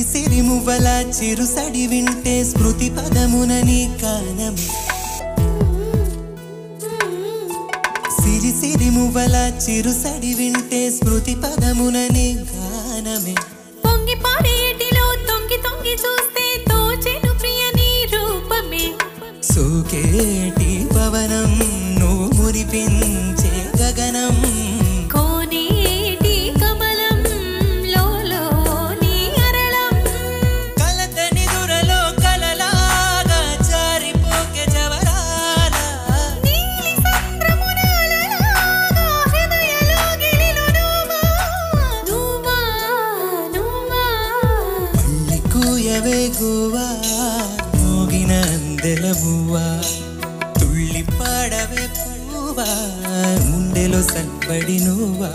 సిరి మువ్వల చిరుసడి వింటే స్మృతి పదమున నీ గానమే సిరి మువ్వల చిరుసడి వింటే స్మృతి పదమున నీ గానమే పొంగి పాడేటిలో తొంగి తొంగి చూస్తే తోచెను ప్రియ నీ రూపమే సోకేటి పవనం నువ్వు మురిపించే గగనం కోనేటి కమలం లోలో నీ అరళం కలతని దురలో కలలాగా జారిపోకే జవరాల నీలి సంద్రమునాలలాగా హృదయలో గిలిలో నువ్వా మళ్ళీ కూయవే గువ్వా మోగిన అందెల బువ్వా తుళ్ళి పాడవే పువ్వా ముండెలో సబ్బడి నువ్వా